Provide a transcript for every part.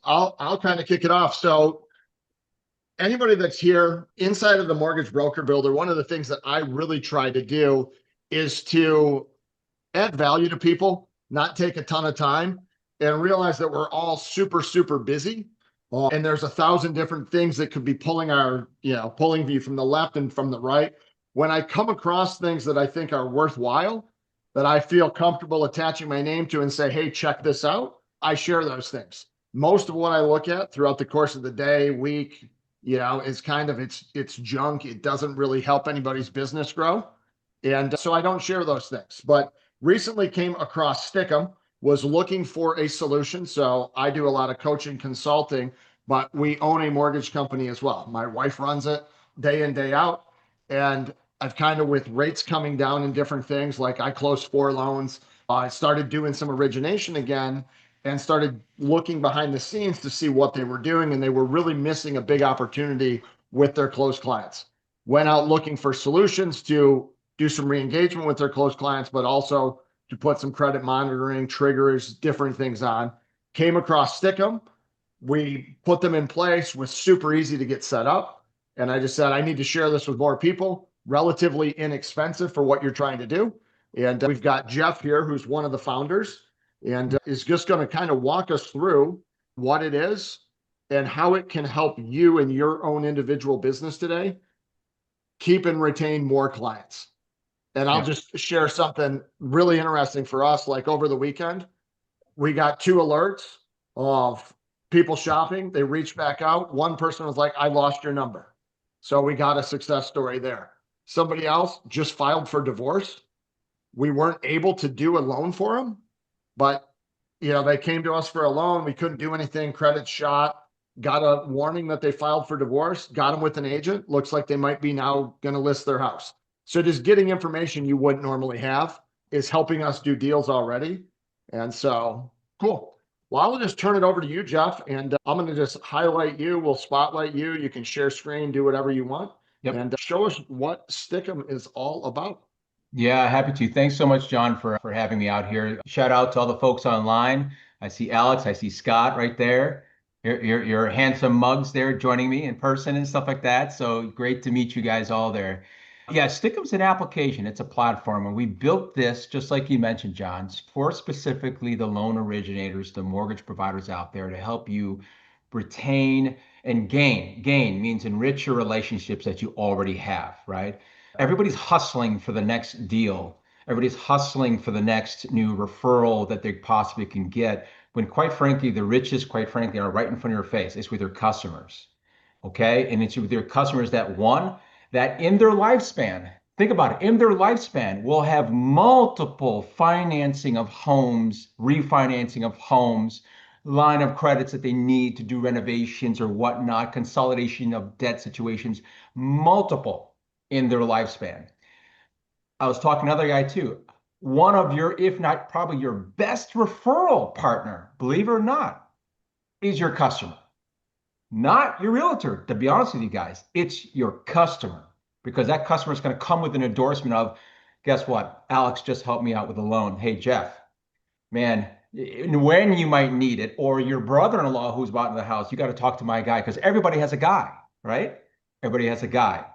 I'll kind of kick it off. So anybody that's here inside of the mortgage broker builder, one of the things that I really try to do is to add value to people, not take a ton of time, and realize that we're all super, super busy. And there's 1,000 different things that could be pulling pulling you from the left and from the right. When I come across things that I think are worthwhile, that I feel comfortable attaching my name to and say, hey, check this out, I share those things. Most of what I look at throughout the course of the day, week, is kind of it's junk. It doesn't really help anybody's business grow. And so I don't share those things. But recently came across Stikkum, was looking for a solution. So I do a lot of coaching, consulting, but we own a mortgage company as well. My wife runs it day in, day out. And I've kind of, with rates coming down and different things, like I closed 4 loans. I started doing some origination again and started looking behind the scenes to see what they were doing. And they were really missing a big opportunity with their closed clients. Went out looking for solutions to do some re-engagement with their closed clients, but also to put some credit monitoring, triggers, different things on. Came across Stickum. We put them in place, was super easy to get set up. And I just said, I need to share this with more people, relatively inexpensive for what you're trying to do. And we've got Jeff here, who's one of the founders, and is just going to kind of walk us through what it is and how it can help you in your own individual business today keep and retain more clients. And I'll Yeah. just share something really interesting for us. Like over the weekend, we got 2 alerts of people shopping. They reached back out. One person was like, I lost your number. So we got a success story there. Somebody else just filed for divorce. We weren't able to do a loan for them, but they came to us for a loan. We couldn't do anything. Credit shot. Got a warning that they filed for divorce. Got them with an agent. Looks like they might be now going to list their house. So just getting information you wouldn't normally have is helping us do deals already. And so, cool. Well, I'll just turn it over to you, Jeff, and I'm going to just highlight you. We'll spotlight you. You can share screen, do whatever you want, Yep. and show us what Stickum is all about. Yeah, happy to. Thanks so much, John, for having me out here. Shout out to all the folks online. I see Alex, I see Scott right there. Your handsome mugs there joining me in person and stuff like that. So great to meet you guys all there. Yeah, Stickum's an application. It's a platform, and we built this just like you mentioned, John, for specifically the loan originators, the mortgage providers out there to help you retain and gain. Gain means enrich your relationships that you already have, right? Everybody's hustling for the next deal. Everybody's hustling for the next new referral that they possibly can get. When quite frankly, the riches, quite frankly, are right in front of your face. It's with your customers. Okay. And it's with your customers that in their lifespan, think about it, in their lifespan, will have multiple financing of homes, refinancing of homes, line of credits that they need to do renovations or whatnot, consolidation of debt situations, multiple in their lifespan. I was talking to another guy too. One of your, if not probably your best referral partner, believe it or not, is your customer, not your realtor. To be honest with you guys, it's your customer because that customer is going to come with an endorsement of, guess what? Alex just helped me out with a loan. Hey, Jeff, man, when you might need it, or your brother-in-law who's bought the house, you got to talk to my guy because everybody has a guy, right? Everybody has a guy.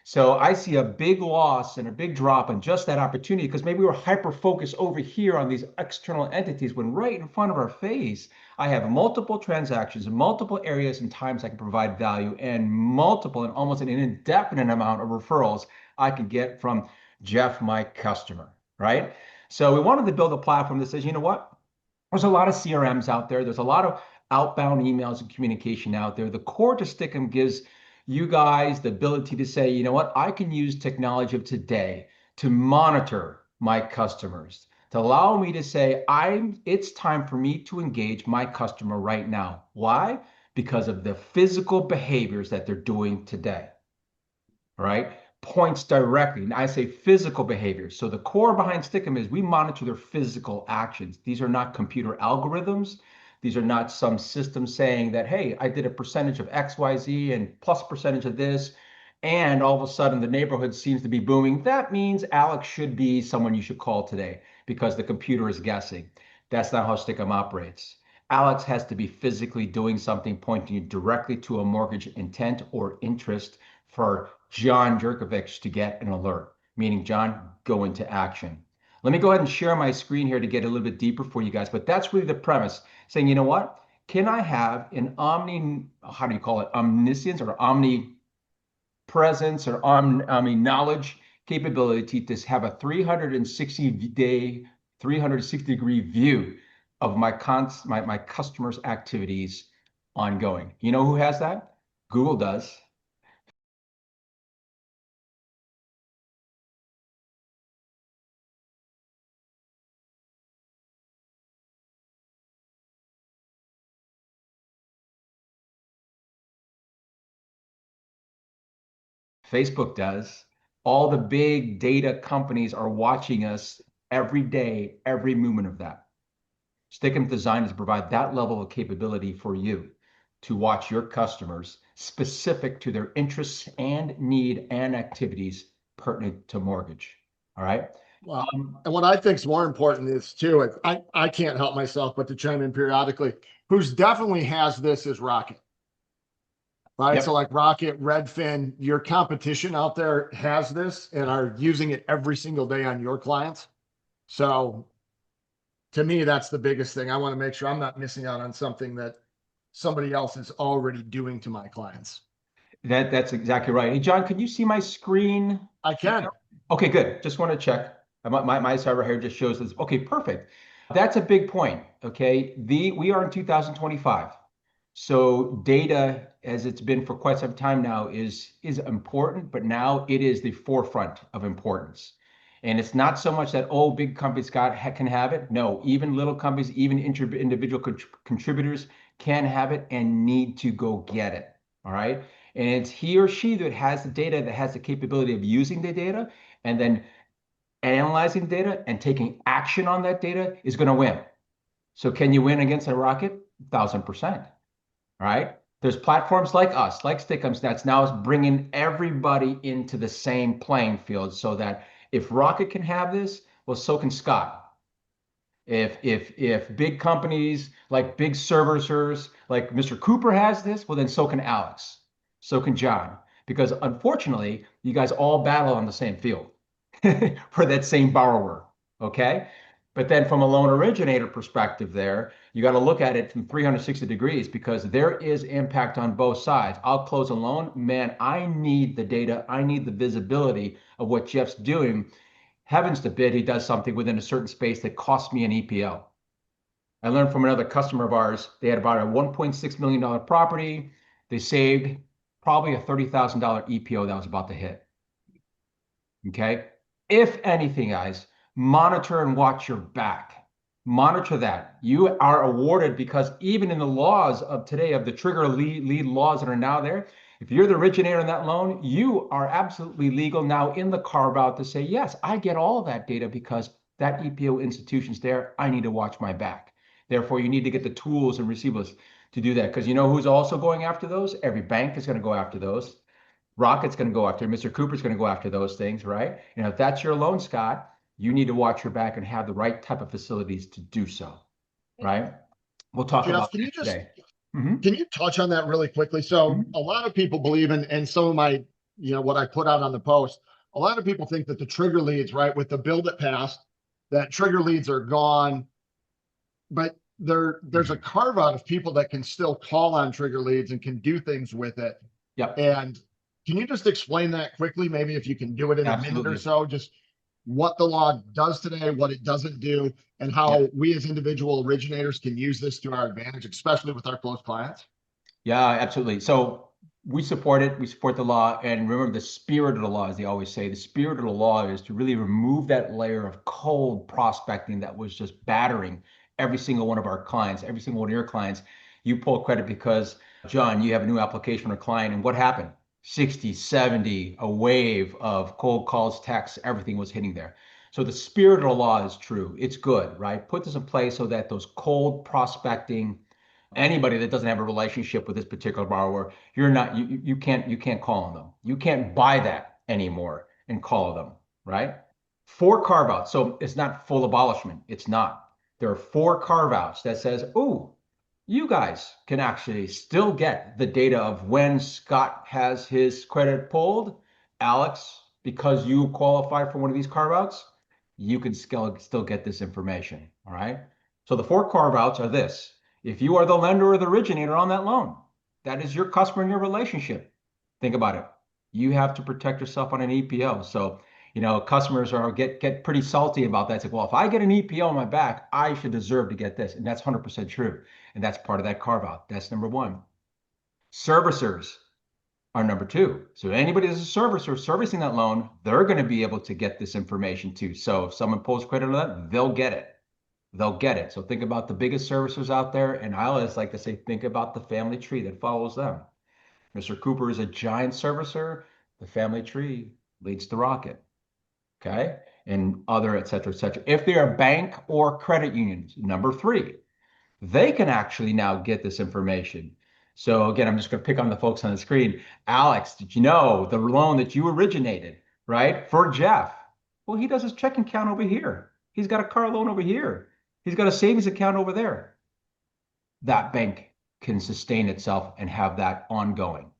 So I see a big loss and a big drop in just that opportunity because maybe we're hyper focused over here on these external entities when right in front of our face, I have multiple transactions in multiple areas and times I can provide value and multiple and almost an indefinite amount of referrals I can get from Jeff, my customer, right? So we wanted to build a platform that says, you know what? There's a lot of CRMs out there. There's a lot of outbound emails and communication out there. The core to Stickum gives you guys the ability to say, you know what, I can use technology of today to monitor my customers, to allow me to say, it's time for me to engage my customer right now. Why? Because of the physical behaviors that they're doing today, right? Points directly. And I say physical behaviors. So the core behind Stickum is we monitor their physical actions. These are not computer algorithms. These are not some system saying that, hey, I did a percentage of XYZ and plus percentage of this, and all of a sudden the neighborhood seems to be booming. That means Alex should be someone you should call today because the computer is guessing. That's not how Stickum operates. Alex has to be physically doing something pointing you directly to a mortgage intent or interest for John Jerkovich to get an alert, meaning John, go into action. Let me go ahead and share my screen here to get a little bit deeper for you guys, but that's really the premise, saying, you know what? Can I have an how do you call it, omniscience or omnipresence or knowledge capability to have a 360-degree view of my customers' activities ongoing. You know who has that? Google does. Facebook does. All the big data companies are watching us every day, every moment of that. Stickum designed to provide that level of capability for you to watch your customers specific to their interests and need and activities pertinent to mortgage. All right. Well, and what I think is more important is too, I can't help myself but to chime in periodically. Who's definitely has this is Rocket, right? Yep. So like Rocket, Redfin, your competition out there has this and are using it every single day on your clients. So to me, that's the biggest thing. I want to make sure I'm not missing out on something that somebody else is already doing to my clients. That's exactly right. Hey, John, can you see my screen? I can. Okay, good. Just want to check. My server here just shows this. Okay, perfect. That's a big point. Okay, we are in 2025. So data, as it's been for quite some time now, is important, but now it is the forefront of importance. And it's not so much that, oh, big companies can have it. No, even little companies, even individual contributors can have it and need to go get it. All right. And it's he or she that has the data, that has the capability of using the data and then analyzing data and taking action on that data is going to win. So can you win against a rocket? 1,000%. All right. There's platforms like us, like Stickums, that's now bringing everybody into the same playing field so that if Rocket can have this, well, so can Scott. If big companies like big servicers like Mr. Cooper has this, well, then so can Alex, so can John, because unfortunately, you guys all battle on the same field for that same borrower. Okay. But then from a loan originator perspective there, you got to look at it from 360 degrees because there is impact on both sides. I'll close a loan. Man, I need the data. I need the visibility of what Jeff's doing. Heavens to bid, he does something within a certain space that costs me an EPO. I learned from another customer of ours, they had about a $1.6 million property. They saved probably a $30,000 EPO that was about to hit. Okay. If anything, guys, monitor and watch your back. Monitor that. You are awarded because even in the laws of today, of the trigger lead laws that are now there, if you're the originator in that loan, you are absolutely legal now in the carve out to say, yes, I get all of that data because that EPO institution's there. I need to watch my back. Therefore, you need to get the tools and receivables to do that. Because you know who's also going after those? Every bank is going to go after those. Rocket's going to go after, Mr. Cooper's going to go after those things, right? And if that's your loan, Scott, you need to watch your back and have the right type of facilities to do so, right? We'll talk Jeff, about can you that just today. Mm-hmm. can you touch on that really quickly? So Mm-hmm. a lot of people believe in, and some of my, what I put out on the post, a lot of people think that the trigger leads, right, with the bill that passed, that trigger leads are gone, but there's a carve out of people that can still call on trigger leads and can do things with it. Yep, And can you just explain that quickly? Maybe if you can do it in a minute or absolutely. so, just what the law does today, what it doesn't do, and how Yep. we as individual originators can use this to our advantage, especially with our close clients. Yeah, absolutely. So we support it. We support the law. And remember, the spirit of the law, as they always say, the spirit of the law is to really remove that layer of cold prospecting that was just battering every single one of our clients, every single one of your clients. You pull credit because, John, you have a new application for a client. And what happened? 60, 70, a wave of cold calls, texts, everything was hitting there. So the spirit of the law is true. It's good, right? Put this in place so that those cold prospecting, anybody that doesn't have a relationship with this particular borrower, you can't call on them. You can't buy that anymore and call them, right? Four carve outs. So it's not full abolishment. It's not. There are four carve outs that says, oh, you guys can actually still get the data of when Scott has his credit pulled. Alex, because you qualify for one of these carve outs, you can still get this information. All right. So the four carve outs are this. If you are the lender or the originator on that loan, that is your customer in your relationship. Think about it. You have to protect yourself on an EPO. So, customers get pretty salty about that. It's like, well, if I get an EPO on my back, I should deserve to get this. And that's 100% true. And that's part of that carve out. That's number one. Servicers are number two. So anybody that's a servicer servicing that loan, they're going to be able to get this information too. So if someone pulls credit on that, they'll get it. They'll get it. So think about the biggest servicers out there. And I always like to say, think about the family tree that follows them. Mr. Cooper is a giant servicer. The family tree leads to Rocket. Okay. And other, et cetera, et cetera. If they are bank or credit unions, number three, they can actually now get this information. So again, I'm just going to pick on the folks on the screen. Alex, did you know the loan that you originated, right, for Jeff? Well, he does his checking account over here. He's got a car loan over here. He's got a savings account over there. That bank can sustain itself and have that ongoing,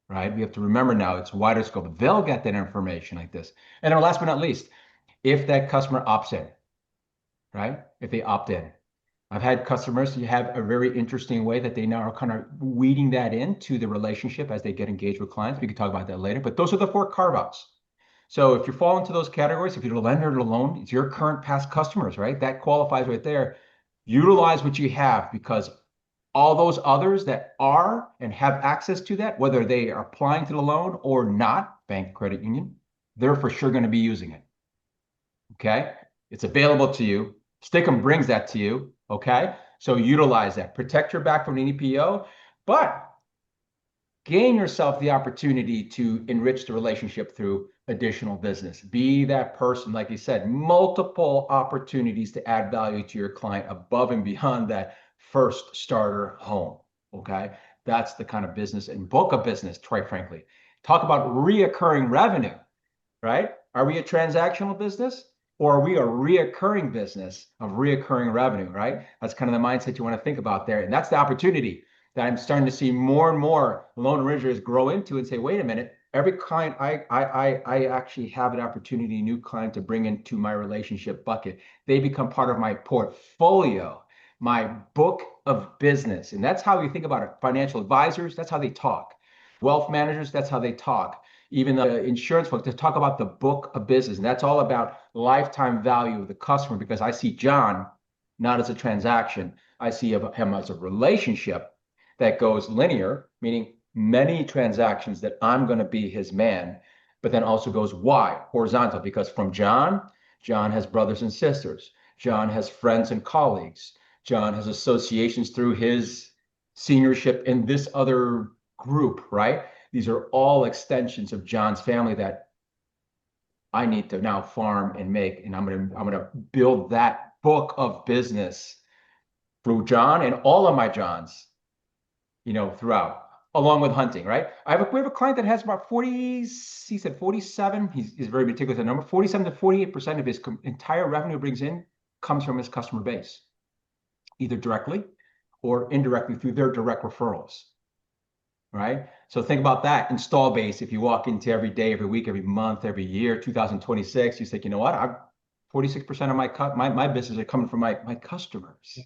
right? We have to remember now it's wider scope. They'll get that information like this. And then last but not least, if that customer opts in, right? If they opt in. I've had customers who have a very interesting way that they now are kind of weeding that into the relationship as they get engaged with clients. We can talk about that later, but those are the four carve-outs. So if you fall into those categories, if you're a lender or a loan, it's your current past customers, right? That qualifies right there. Utilize what you have, because all those others that are and have access to that, whether they are applying to the loan or not, bank, credit union, they're for sure going to be using it. Okay? It's available to you. Stikkum brings that to you. Okay, so utilize that. Protect your back from an EPO, but gain yourself the opportunity to enrich the relationship through additional business. Be that person, like you said, multiple opportunities to add value to your client above and beyond that first starter home. Okay, that's the kind of business and book of business, quite frankly. Talk about reoccurring revenue, right? Are we a transactional business? Or are we a reoccurring business of reoccurring revenue, right? That's kind of the mindset you want to think about there. And that's the opportunity that I'm starting to see more and more loan originators grow into and say, wait a minute, every client I actually have an opportunity, a new client to bring into my relationship bucket. They become part of my portfolio, my book of business. And that's how we think about it. Financial advisors, that's how they talk. Wealth managers, that's how they talk. Even the insurance folks, to talk about the book of business. And that's all about lifetime value of the customer, because I see John not as a transaction. I see him as a relationship that goes linear, meaning many transactions that I'm going to be his man, but then also goes wide, horizontal, because from John has brothers and sisters. John has friends and colleagues. John has associations through his seniorship in this other group, right? These are all extensions of John's family that I need to now farm and make, and I'm gonna build that book of business through John and all of my Johns, throughout, along with hunting, right? We have a client that has about 40, he said 47, he's very meticulous with the number, 47 to 48% of his entire revenue brings in comes from his customer base, either directly or indirectly through their direct referrals. Right? So think about that install base. If you walk into every day, every week, every month, every year, 2026, you think, you know what? 46% of my business are coming from my customers.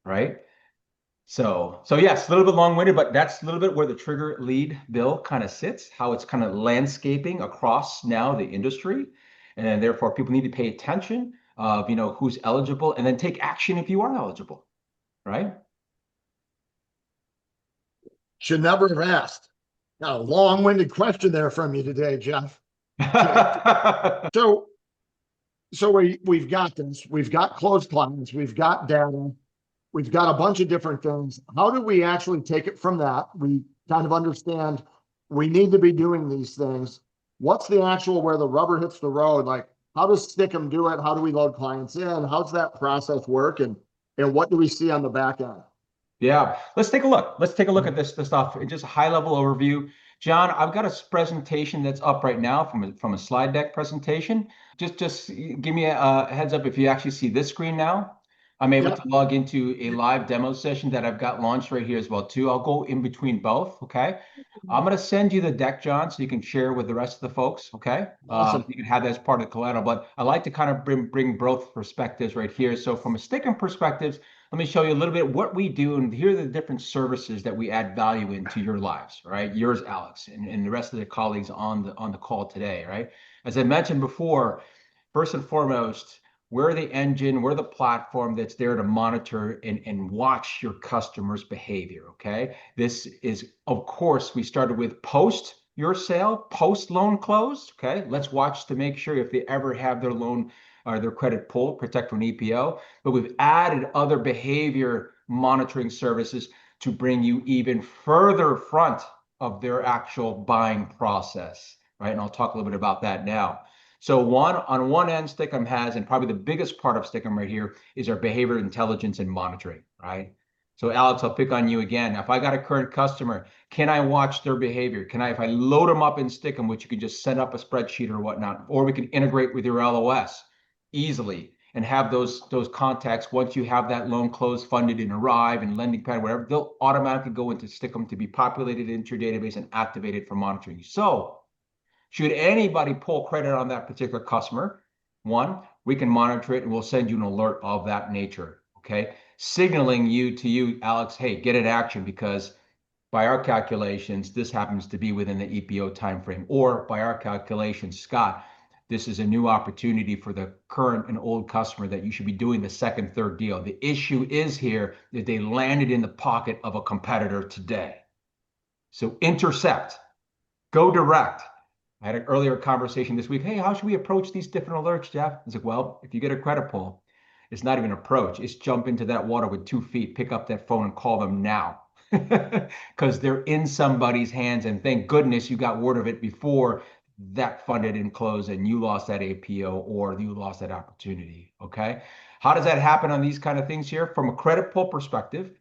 Right? So yes, a little bit long-winded, but that's a little bit where the trigger lead bill kind of sits, how it's kind of landscaping across now the industry. And then therefore people need to pay attention of, who's eligible, and then take action if you are eligible. Right? Should never have asked. Got a long-winded question there from you today, Jeff. So we've got this. We've got closed clients. We've got data. We've got a bunch of different things. How do we actually take it from that? We kind of understand we need to be doing these things. What's the actual where the rubber hits the road? Like, how does Stikkum do it? How do we load clients in? How's that process work? And what do we see on the back end? Yeah, let's take a look. Let's take a look at this stuff in just a high level overview. John, I've got a presentation that's up right now from a slide deck presentation. Just give me a heads up if you actually see this screen now. I'm able Yep. to log into a live demo session that I've got launched right here as well too. I'll go in between both. Okay. I'm going to send you the deck, John, so you can share with the rest of the folks. Okay. Awesome. You can have that as part of the collateral, but I like to kind of bring both perspectives right here. So from a Stickum perspective, let me show you a little bit what we do, and here are the different services that we add value into your lives, right? Yours, Alex, and the rest of the colleagues on the call today, right? As I mentioned before, first and foremost, we're the engine, we're the platform that's there to monitor and watch your customers' behavior. Okay. This is, of course, we started with post your sale, post loan closed. Okay. Let's watch to make sure if they ever have their loan or their credit pulled, protect from an EPO. But we've added other behavior monitoring services to bring you even further front of their actual buying process. Right. And I'll talk a little bit about that now. So on one end, Stickum has, and probably the biggest part of Stickum right here is our behavior intelligence and monitoring, right? So Alex, I'll pick on you again. If I got a current customer, can I watch their behavior? Can I, if I load them up in Stickum, which you can just set up a spreadsheet or whatnot, or we can integrate with your LOS easily and have those contacts once you have that loan closed, funded, and arrive and lending pad, whatever, they'll automatically go into Stickum to be populated into your database and activated for monitoring. So should anybody pull credit on that particular customer, one, we can monitor it and we'll send you an alert of that nature. Okay. Signaling to you, Alex, hey, get an action because by our calculations, this happens to be within the EPO timeframe, or by our calculations, Scott, this is a new opportunity for the current and old customer that you should be doing the second, third deal. The issue is here that they landed in the pocket of a competitor today. So intercept, go direct. I had an earlier conversation this week. Hey, how should we approach these different alerts, Jeff? I was like, well, if you get a credit pull, it's not even approach. It's jump into that water with 2 feet, pick up that phone and call them now. Because they're in somebody's hands. And thank goodness you got word of it before that funded and closed and you lost that APO or you lost that opportunity. Okay. How does that happen on these kind of things here? From a credit pull perspective,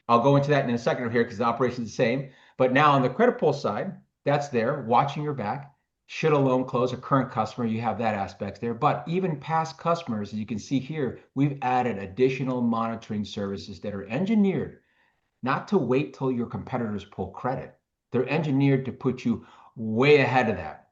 I'll go into that in a second here because the operation is the same. But now on the credit pull side, that's there, watching your back. Should a loan close, a current customer, you have that aspect there. But even past customers, as you can see here, we've added additional monitoring services that are engineered not to wait till your competitors pull credit. They're engineered to put you way ahead of that.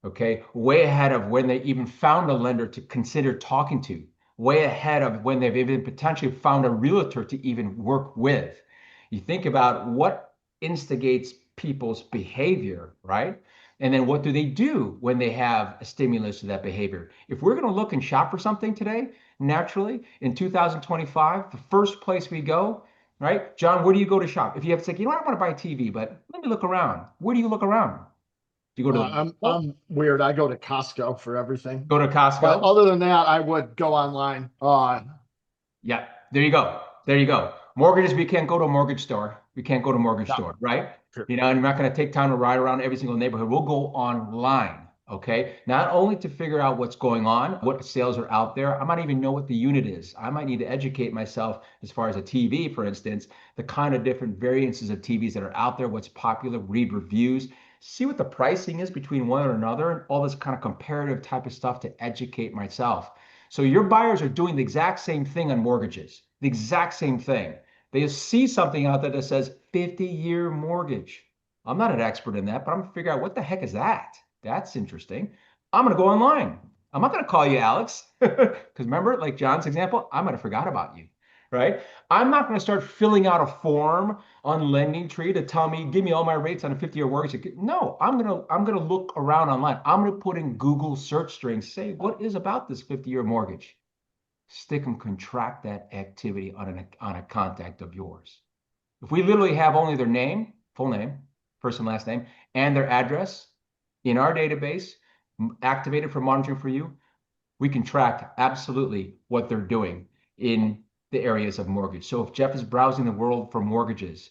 Okay, way ahead of when they even found a lender to consider talking to, way ahead of when they've even potentially found a realtor to even work with. You think about what instigates people's behavior, right? And then what do they do when they have a stimulus to that behavior? If we're going to look and shop for something today, naturally in 2025, the first place we go, right? John, where do you go to shop? If you have to say, you know, I want to buy a TV, but let me look around. Where do you look around? Do you go to the mall? I'm weird. I go to Costco for everything. Go to But Costco? other than that, I would go online. Yeah, there you go. There you go. Mortgages, we can't go to a mortgage store. We can't go to a mortgage No, store, right? sure. You know, and we're not going to take time to ride around every single neighborhood. We'll go online, okay? Not only to figure out what's going on, what sales are out there. I might even know what the unit is. I might need to educate myself as far as a TV, for instance, the kind of different variances of TVs that are out there, what's popular, read reviews, see what the pricing is between one and another, and all this kind of comparative type of stuff to educate myself. So your buyers are doing the exact same thing on mortgages, the exact same thing. They see something out there that says 50-year mortgage. I'm not an expert in that, but I'm gonna figure out what the heck is that? That's interesting. I'm gonna go online. I'm not gonna call you Alex, because remember, like John's example, I might have forgot about you, right? I'm not gonna start filling out a form on Lending Tree to tell me, give me all my rates on a 50-year mortgage. No, I'm gonna look around online. I'm gonna put in Google search strings, say what is about this 50-year mortgage. Stickum can track that activity on a contact of yours. If we literally have only their name, full name, first and last name, and their address in our database, activated for monitoring for you, we can track absolutely what they're doing in the areas of mortgage. So if Jeff is browsing the world for mortgages,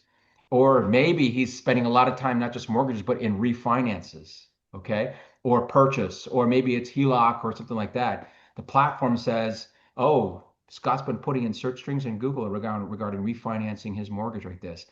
or maybe he's spending a lot of time, not just mortgages, but in refinances, okay, or purchase, or maybe it's HELOC or something like that, the platform says, oh, Scott's been putting in search strings in Google regarding refinancing his mortgage like this.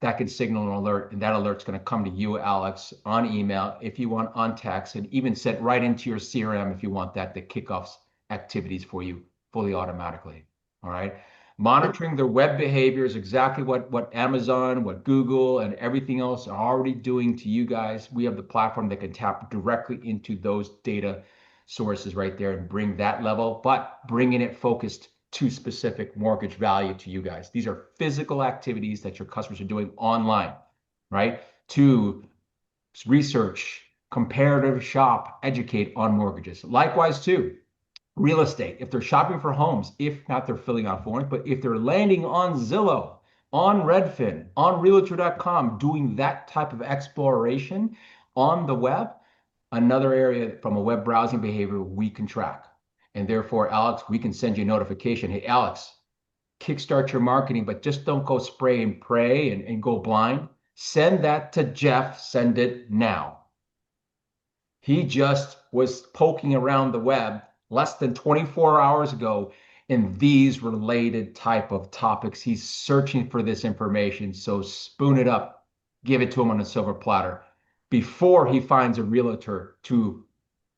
That can signal an alert, and that alert's going to come to you, Alex, on email if you want, on text, and even sent right into your CRM if you want that to kick off activities for you fully automatically. All right. Monitoring their web behavior is exactly what Amazon, what Google, and everything else are already doing to you guys. We have the platform that can tap directly into those data sources right there and bring that level, but bringing it focused to specific mortgage value to you guys. These are physical activities that your customers are doing online, right? To research, comparative shop, educate on mortgages. Likewise, too, real estate. If they're shopping for homes, if not they're filling out forms, but if they're landing on Zillow, on Redfin, on realtor.com, doing that type of exploration on the web, another area from a web browsing behavior we can track. And therefore, Alex, we can send you a notification. Hey, Alex, kickstart your marketing, but just don't go spray and pray and go blind. Send that to Jeff. Send it now. He just was poking around the web less than 24 hours ago in these related type of topics. He's searching for this information. So spoon it up, give it to him on a silver platter before he finds a realtor to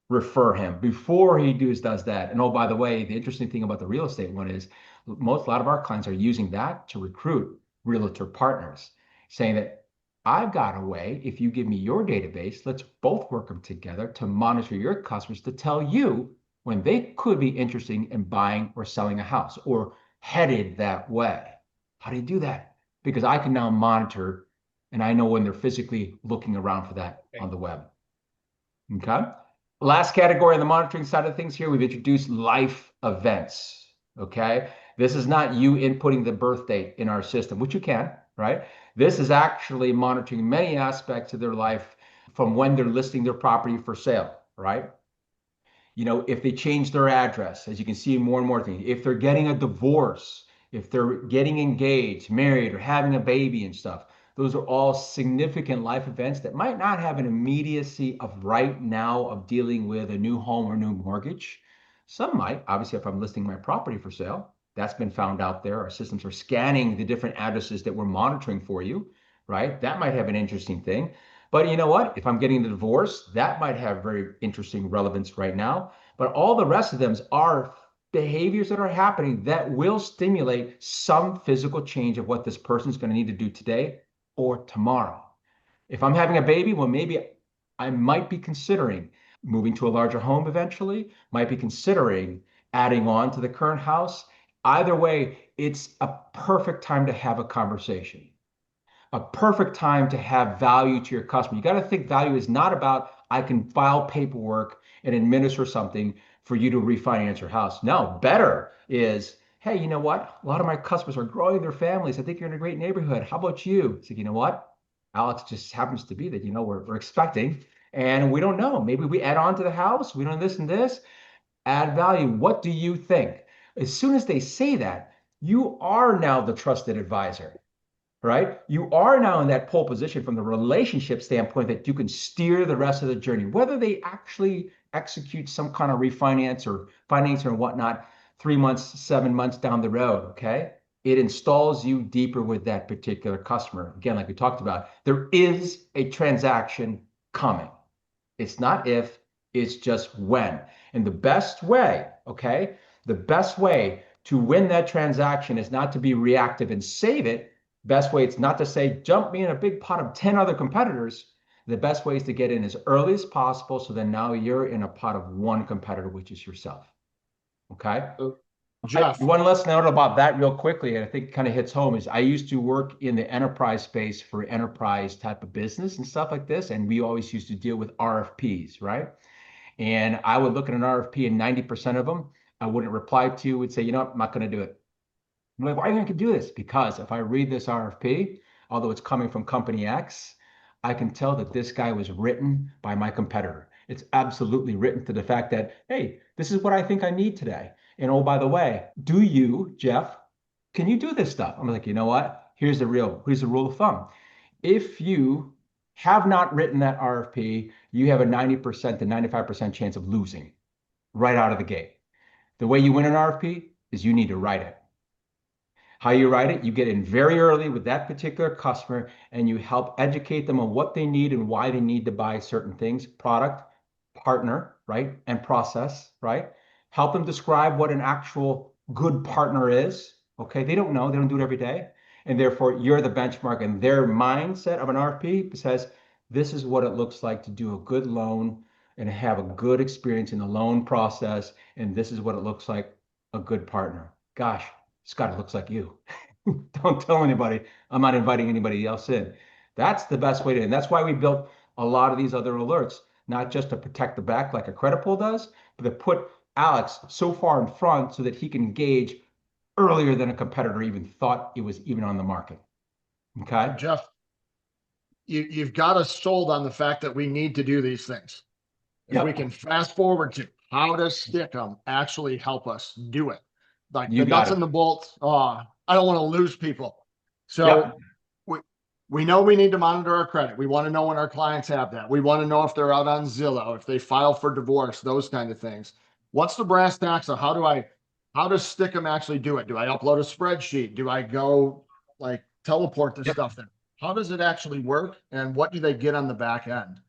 refer him, before he does that. And oh, by the way, the interesting thing about the real estate one is a lot of our clients are using that to recruit realtor partners, saying that I've got a way, if you give me your database, let's both work them together to monitor your customers to tell you when they could be interested in buying or selling a house or headed that way. How do you do that? Because I can now monitor and I know when they're physically looking around for that on the web. Okay. Last category on the monitoring side of things here, we've introduced life events. Okay. This is not you inputting the birth date in our system, which you can, right? This is actually monitoring many aspects of their life from when they're listing their property for sale, right? You know, if they change their address, as you can see more and more things, if they're getting a divorce, if they're getting engaged, married, or having a baby and stuff, those are all significant life events that might not have an immediacy of right now of dealing with a new home or new mortgage. Some might, obviously, if I'm listing my property for sale, that's been found out there. Our systems are scanning the different addresses that we're monitoring for you, right? That might have an interesting thing. But you know what? If I'm getting the divorce, that might have very interesting relevance right now. But all the rest of them are behaviors that are happening that will stimulate some physical change of what this person's going to need to do today or tomorrow. If I'm having a baby, well, maybe I might be considering moving to a larger home eventually, might be considering adding on to the current house. Either way, it's a perfect time to have a conversation, a perfect time to have value to your customer. You got to think value is not about I can file paperwork and administer something for you to refinance your house. No, better is, hey, you know what? A lot of my customers are growing their families. I think you're in a great neighborhood. How about you? So you know what? Alex just happens to be that, you know, we're expecting and we don't know. Maybe we add on to the house. We don't this and this. Add value. What do you think? As soon as they say that, you are now the trusted advisor, right? You are now in that pole position from the relationship standpoint that you can steer the rest of the journey, whether they actually execute some kind of refinance or financing or whatnot 3 months, 7 months down the road. Okay. It installs you deeper with that particular customer. Again, like we talked about, there is a transaction coming. It's not if, it's just when. And the best way, okay, the best way to win that transaction is not to be reactive and save it. Best way is not to say, jump me in a big pot of 10 other competitors. The best way is to get in as early as possible. So then now you're in a pot of one competitor, which is yourself. Okay. Jeff, One last note about that real quickly, and I think it kind of hits home, is I used to work in the enterprise space for enterprise type of business and stuff like this. And we always used to deal with RFPs, right? And I would look at an RFP and 90% of them, I wouldn't reply to, would say, you know what, I'm not going to do it. I'm like, why are you going to do this? Because if I read this RFP, although it's coming from company X, I can tell that this guy was written by my competitor. It's absolutely written to the fact that, hey, this is what I think I need today. And oh, by the way, do you, Jeff, can you do this stuff? I'm like, you know what? Here's the rule of thumb. If you have not written that RFP, you have a 90% to 95% chance of losing right out of the gate. The way you win an RFP is you need to write it. How you write it, you get in very early with that particular customer and you help educate them on what they need and why they need to buy certain things, product, partner, right? And process, right? Help them describe what an actual good partner is. Okay, they don't know, they don't do it every day. And therefore, you're the benchmark, and their mindset of an RFP says, this is what it looks like to do a good loan and have a good experience in the loan process. And this is what it looks like a good partner. Gosh, Scott, it looks like you. Don't tell anybody. I'm not inviting anybody else in. That's the best way to, and that's why we built a lot of these other alerts, not just to protect the back like a credit pull does, but to put Alex so far in front so that he can engage earlier than a competitor even thought it was even on the market. Okay. So Jeff, you've got us sold on the fact that we need to do these things. If we Yep. can fast forward to how does Stikkum actually help us do it? Like You the got nuts it. and the bolts. I don't want to lose people. Yep. So we we know we need to monitor our credit. We want to know when our clients have that. We want to know if they're out on Zillow, if they file for divorce, those kind of things. What's the brass tacks of how does Stikkum actually do it? Do I upload a spreadsheet? Do I go like teleport this Yep. stuff there? How does it actually work? And what do they get on the back end?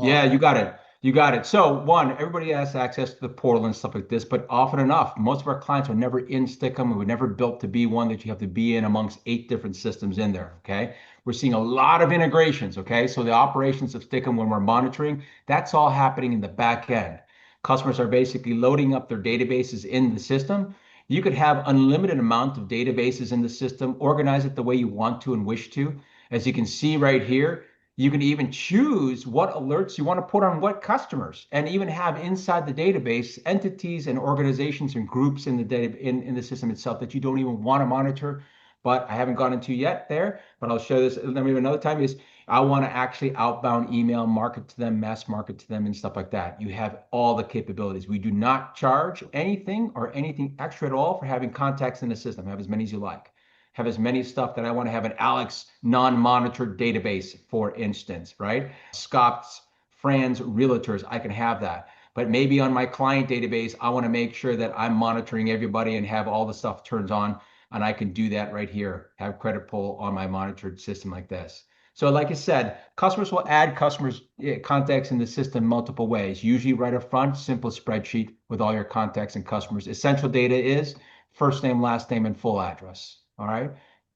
Yeah, Um, you got it. You got it. So one, everybody has access to the portal and stuff like this, but often enough, most of our clients are never in Stickum. We were never built to be one that you have to be in amongst 8 different systems in there. Okay. We're seeing a lot of integrations. Okay. So the operations of Stickum when we're monitoring, that's all happening in the back end. Customers are basically loading up their databases in the system. You could have unlimited amount of databases in the system, organize it the way you want to and wish to. As you can see right here, you can even choose what alerts you want to put on what customers and even have inside the database entities and organizations and groups in the data in the system itself that you don't even want to monitor. But I haven't gone into yet there, but I'll show this maybe another time is I want to actually outbound email market to them, mass market to them and stuff like that. You have all the capabilities. We do not charge anything or anything extra at all for having contacts in the system. Have as many as you like, have as many stuff that I want to have an Alex non-monitored database, for instance, right? Scott's friends, realtors, I can have that. But maybe on my client database, I want to make sure that I'm monitoring everybody and have all the stuff turned on. And I can do that right here, have credit pull on my monitored system like this. So like I said, customers will add customers contacts in the system multiple ways. Usually right up front, simple spreadsheet with all your contacts and customers. Essential data is first name, last name, and full address. All right.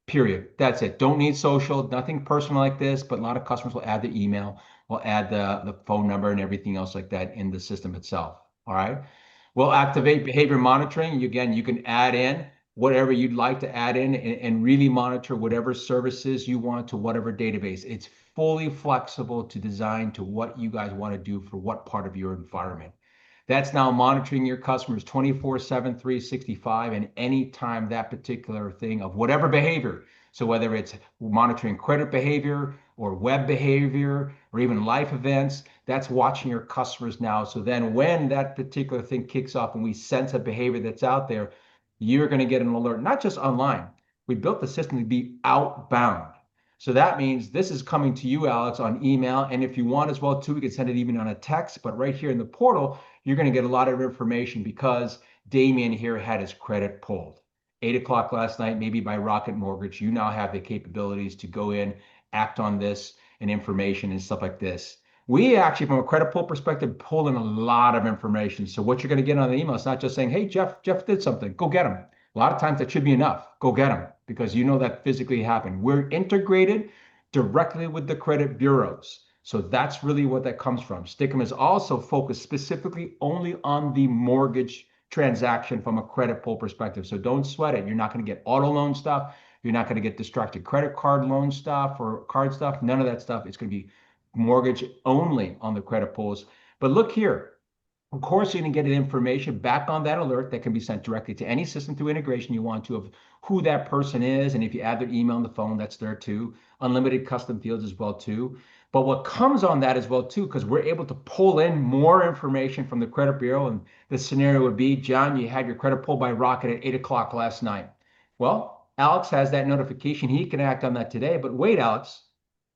Period. That's it. Don't need social, nothing personal like this, but a lot of customers will add the email, will add the phone number and everything else like that in the system itself. All right. We'll activate behavior monitoring. Again, you can add in whatever you'd like to add in and really monitor whatever services you want to whatever database. It's fully flexible to design to what you guys want to do for what part of your environment. That's now monitoring your customers 24/7, 365, and anytime that particular thing of whatever behavior. So whether it's monitoring credit behavior or web behavior or even life events, that's watching your customers now. So then when that particular thing kicks off and we sense a behavior that's out there, you're going to get an alert, not just online. We built the system to be outbound. So that means this is coming to you, Alex, on email. And if you want as well, too, we can send it even on a text. But right here in the portal, you're going to get a lot of information because Damien here had his credit pulled. 8 o'clock last night, maybe by Rocket Mortgage. You now have the capabilities to go in, act on this and information and stuff like this. We actually, from a credit pull perspective, pull in a lot of information. So what you're going to get on the email is not just saying, hey, Jeff did something, go get him. A lot of times that should be enough. Go get him because you know that physically happened. We're integrated directly with the credit bureaus. So that's really what that comes from. Stickum is also focused specifically only on the mortgage transaction from a credit pull perspective. So don't sweat it. You're not going to get auto loan stuff. You're not going to get distracted credit card loan stuff or card stuff. None of that stuff. It's going to be mortgage only on the credit pulls. But look here. Of course, you're going to get information back on that alert that can be sent directly to any system through integration you want to of who that person is. And if you add their email on the phone, that's there too. Unlimited custom fields as well too. But what comes on that as well too, because we're able to pull in more information from the credit bureau. And the scenario would be, John, you had your credit pulled by Rocket at 8 o'clock last night. Well, Alex has that notification. He can act on that today. But wait, Alex,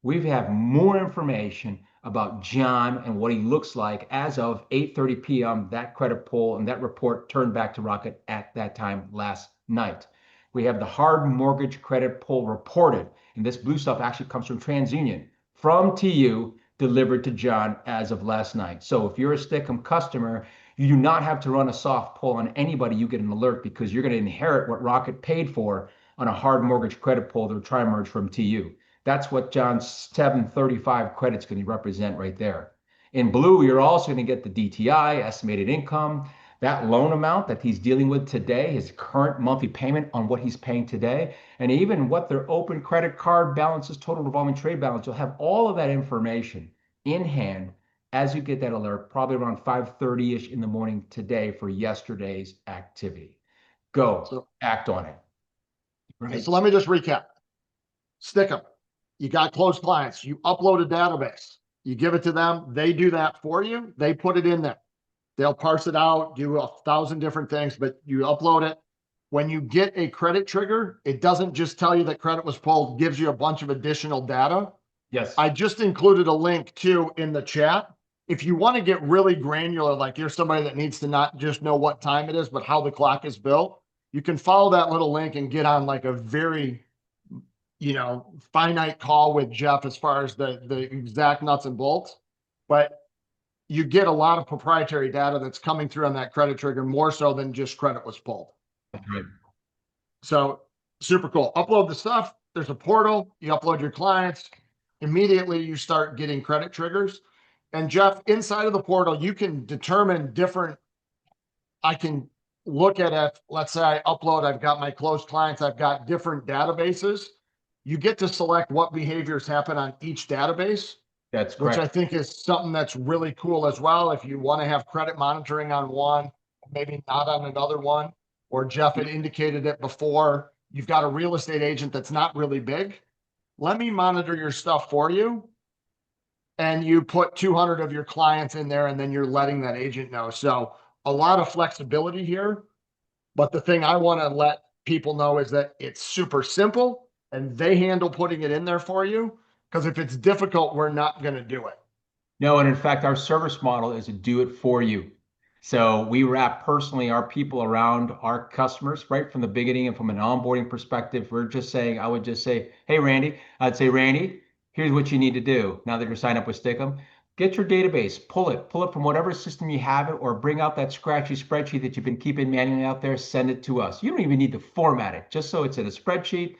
we have more information about John and what he looks like as of 8:30 p.m. That credit pull and that report turned back to Rocket at that time last night. We have the hard mortgage credit pull reported, and this blue stuff actually comes from TransUnion from TU delivered to John as of last night. So if you're a Stickum customer, You do not have to run a soft pull on anybody. You get an alert because you're going to inherit what Rocket paid for on a hard mortgage credit pull or tri-merge from TU. That's what John's 735 credit's going to represent right there. In blue, you're also going to get the DTI, estimated income, that loan amount that he's dealing with today, his current monthly payment on what he's paying today, and even what their open credit card balances, total revolving trade balance. You'll have all of that information in hand as you get that alert, probably around 5:30-ish in the morning today for yesterday's activity. Go, So, act on it. okay, Right. so let me just recap. Stikkum. You got closed clients. You upload a database. You give it to them. They do that for you. They put it in there. They'll parse it out, do 1,000 different things, but you upload it. When you get a credit trigger, it doesn't just tell you that credit was pulled, gives you a bunch of additional data. Yes. I just included a link too in the chat. If you want to get really granular, like you're somebody that needs to not just know what time it is, but how the clock is built, you can follow that little link and get on like a very, finite call with Jeff as far as the exact nuts and bolts. But you get a lot of proprietary data that's coming through on that credit trigger, more so than just credit was pulled. That's right. So super cool. Upload the stuff. There's a portal. You upload your clients. Immediately you start getting credit triggers. And Jeff, inside of the portal, you can determine I can look at it. Let's say I upload, I've got my closed clients. I've got different databases. You get to select what behaviors happen on each database. That's Which I correct. think is something that's really cool as well. If you want to have credit monitoring on one, maybe not on another one, or Jeff had indicated it before, you've got a real estate agent that's not really big. Let me monitor your stuff for you. And you put 200 of your clients in there, and then you're letting that agent know. So a lot of flexibility here. But the thing I want to let people know is that it's super simple and they handle putting it in there for you. Because if it's difficult, we're not going to do it. No, and in fact, our service model is to do it for you. So we wrap personally our people around our customers right from the beginning, and from an onboarding perspective, I would just say, hey, Randy, I'd say, Randy, here's what you need to do now that you're signed up with Stickum. Get your database, pull it from whatever system you have it, or bring out that scratchy spreadsheet that you've been keeping manually out there, send it to us. You don't even need to format it, just so it's in a spreadsheet.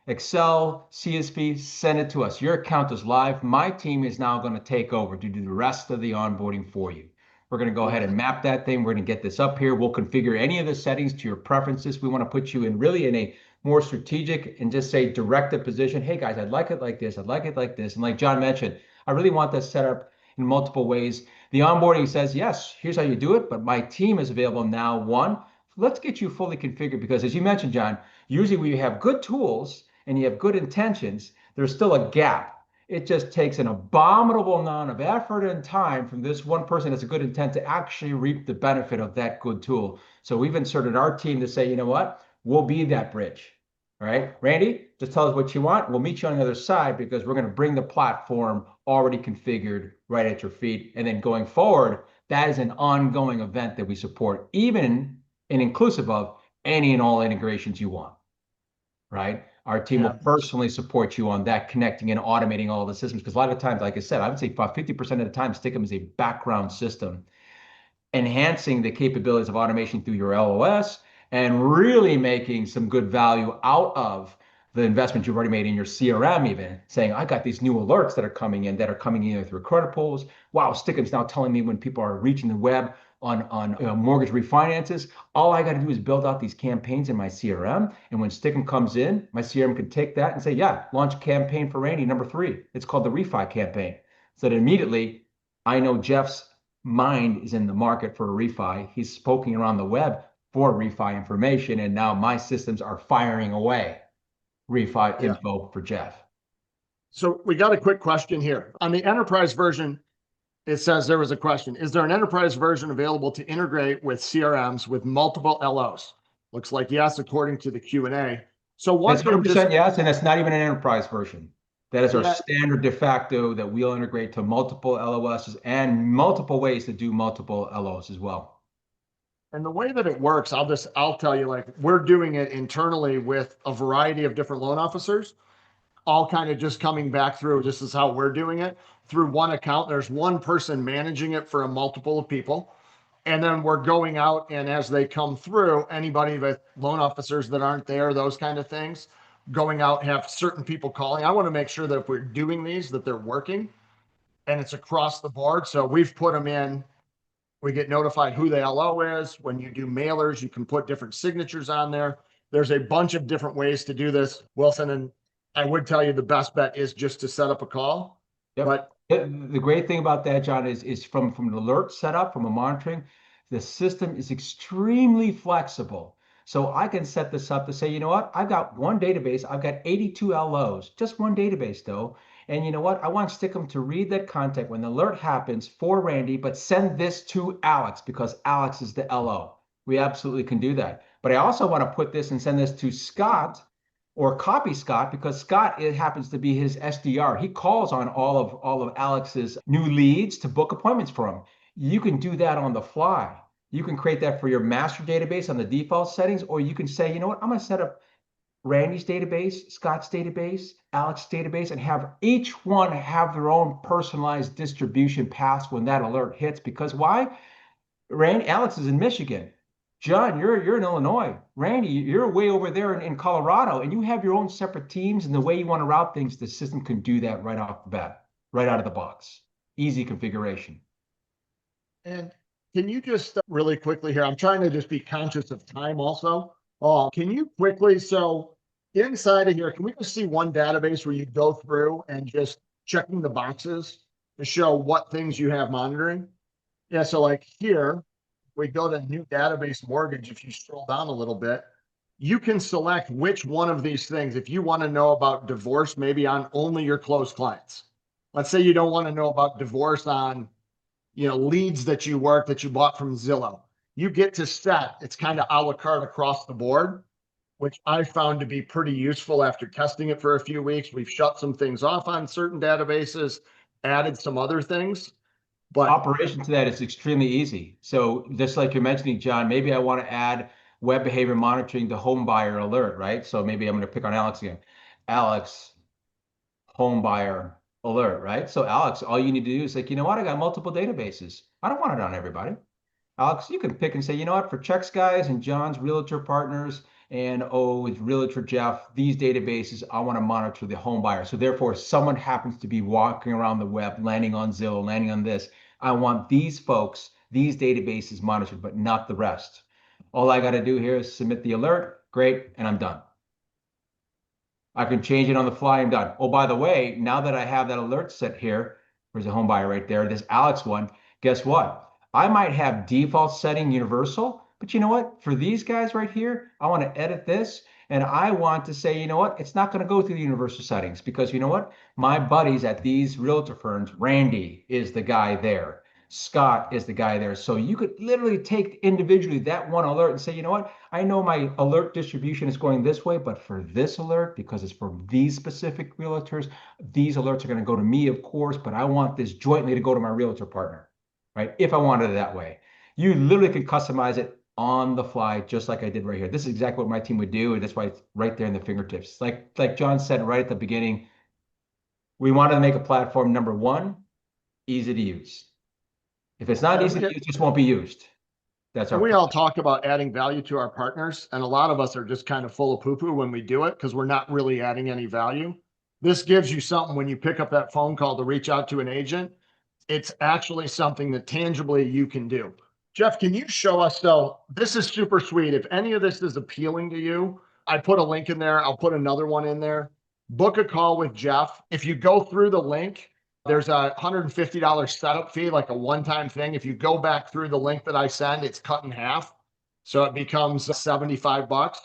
Excel, CSV, send it to us. Your account is live. My team is now going to take over to do the rest of the onboarding for you. We're going to go ahead and map that thing. We're going to get this up here. We'll configure any of the settings to your preferences. We want to put you in really in a more strategic and just say directive position. Hey guys, I'd like it like this. I'd like it like this. And like John mentioned, I really want this set up in multiple ways. The onboarding says, yes, here's how you do it, but my team is available now. One, let's get you fully configured, because as you mentioned, John, usually when you have good tools and you have good intentions, there's still a gap. It just takes an abominable amount of effort and time from this one person that's a good intent to actually reap the benefit of that good tool. So we've inserted our team to say, you know what? We'll be that bridge. All right, Randy, just tell us what you want. We'll meet you on the other side, because we're going to bring the platform already configured right at your feet. And then going forward, that is an ongoing event that we support, even and inclusive of any and all integrations you want. Right? Our team will personally support you on that, connecting and automating all the systems. Because a lot of times, like I said, I would say about 50% of the time, Stickum is a background system, enhancing the capabilities of automation through your LOS and really making some good value out of the investment you've already made in your CRM, even saying, I got these new alerts that are coming in either through credit pulls. Wow, Stickum's now telling me when people are reaching the web on mortgage refinances. All I got to do is build out these campaigns in my CRM. And when Stickum comes in, my CRM can take that and say, yeah, launch a campaign for Randy, number 3. It's called the refi campaign. So that immediately I know Jeff's mind is in the market for a refi. He's poking around the web for refi information. And now my systems are firing away refi info for Jeff. So we got a quick question here. On the enterprise version, it says there was a question. Is there an enterprise version available to integrate with CRMs with multiple LOs? Looks like yes, according to the Q&A. So one That's thing 100% yes, and that's not even an enterprise version. That is our Yeah. standard de facto that we'll integrate to multiple LOSs and multiple ways to do multiple LOs as well. And the way that it works, I'll tell you, like we're doing it internally with a variety of different loan officers, all kind of just coming back through. This is how we're doing it through one account. There's one person managing it for a multiple of people. And then we're going out, and as they come through, anybody with loan officers that aren't there, those kind of things, going out, have certain people calling. I want to make sure that if we're doing these, that they're working and it's across the board. So we've put them in. We get notified who the LO is. When you do mailers, you can put different signatures on there. There's a bunch of different ways to do this, Wilson. And I would tell you the best bet is just to set up a call. Yep. But the great thing about that, John, is from an alert setup, from a monitoring, the system is extremely flexible. So I can set this up to say, you know what, I've got one database, I've got 82 LOs, just one database though. And you know what, I want Stickum to read that content when the alert happens for Randy, but send this to Alex because Alex is the LO. We absolutely can do that. But I also want to put this and send this to Scott, or copy Scott, because Scott, it happens to be his SDR. He calls on all of Alex's new leads to book appointments for him. You can do that on the fly. You can create that for your master database on the default settings, or you can say, you know what, I'm going to set up Randy's database, Scott's database, Alex's database, and have each one have their own personalized distribution paths when that alert hits. Because why? Alex is in Michigan. John, you're in Illinois. Randy, you're way over there in Colorado, and you have your own separate teams, and the way you want to route things, the system can do that right off the bat, right out of the box. Easy configuration. And can you just really quickly here, I'm trying to just be conscious of time also. Can you quickly, so inside of here, can we just see one database where you go through and just checking the boxes to show what things you have monitoring? Yeah, so like here, we go to new database mortgage. If you scroll down a little bit, you can select which one of these things. If you want to know about divorce, maybe on only your close clients. Let's say you don't want to know about divorce on, leads that you work that you bought from Zillow. You get to set, it's kind of a la carte across the board, which I found to be pretty useful after testing it for a few weeks. We've shut some things off on certain databases, added some other things. But operation to that is extremely easy. So just like you're mentioning, John, maybe I want to add web behavior monitoring to home buyer alert, right? So maybe I'm going to pick on Alex again. Alex, home buyer alert, right? So Alex, all you need to do is like, you know what? I got multiple databases. I don't want it on everybody. Alex, you can pick and say, you know what? For Checks guys and John's realtor partners and it's realtor Jeff, these databases, I want to monitor the home buyer. So therefore, if someone happens to be walking around the web, landing on Zillow, landing on this, I want these folks, these databases monitored, but not the rest. All I got to do here is submit the alert. Great. And I'm done. I can change it on the fly and done. Oh, by the way, now that I have that alert set here, there's a home buyer right there, this Alex one, guess what? I might have default setting universal, but you know what? For these guys right here, I want to edit this and I want to say, you know what? It's not going to go through the universal settings because you know what? My buddies at these realtor firms, Randy is the guy there. Scott is the guy there. So you could literally take individually that one alert and say, you know what? I know my alert distribution is going this way, but for this alert, because it's for these specific realtors, these alerts are going to go to me, of course, but I want this jointly to go to my realtor partner, right? If I wanted it that way. You literally could customize it on the fly, just like I did right here. This is exactly what my team would do, and that's why it's right there in the fingertips. Like John said right at the beginning, we wanted to make a platform, number one, easy to use. If it's not easy to use, it just won't be used. That's our. We all talk about adding value to our partners, and a lot of us are just kind of full of poo-poo when we do it because we're not really adding any value. This gives you something when you pick up that phone call to reach out to an agent. It's actually something that tangibly you can do. Jeff, can you show us though? This is super sweet. If any of this is appealing to you, I put a link in there. I'll put another one in there. Book a call with Jeff. If you go through the link, there's a $150 setup fee, like a one-time thing. If you go back through the link that I send, it's cut in half. So it becomes $75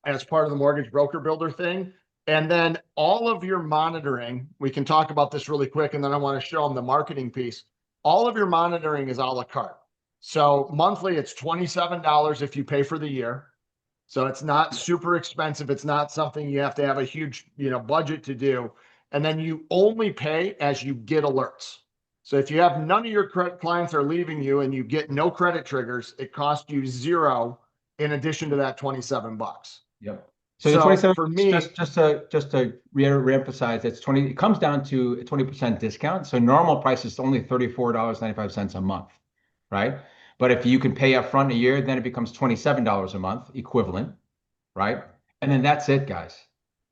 as part of the mortgage broker builder thing. And then all of your monitoring, we can talk about this really quick. And then I want to show them the marketing piece. All of your monitoring is a la carte. So monthly, it's $27 if you pay for the year. So it's not super expensive. It's not something you have to have a huge, budget to do. And then you only pay as you get alerts. So if you have none of your clients are leaving you and you get no credit triggers, it costs you zero in addition to that $27. Yep. So the 27 for me, just to reemphasize, it's 20. It comes down to a 20% discount. So normal price is only $34.95 a month, right? But if you can pay up front a year, then it becomes $27 a month equivalent, right? And then that's it, guys.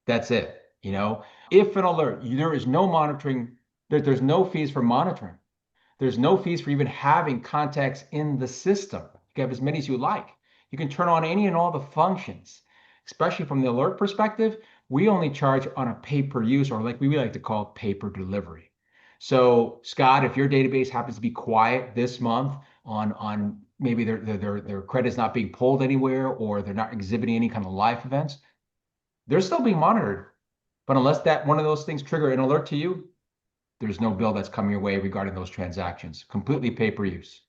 That's it. If an alert, there is no monitoring, there's no fees for monitoring. There's no fees for even having contacts in the system. You can have as many as you like. You can turn on any and all the functions, especially from the alert perspective. We only charge on a pay per use, or like we like to call pay per delivery. So, Scott, if your database happens to be quiet this month on maybe their credit's not being pulled anywhere or they're not exhibiting any kind of live events, they're still being monitored. But unless that one of those things trigger an alert to you, there's no bill that's coming your way regarding those transactions. Completely pay per use.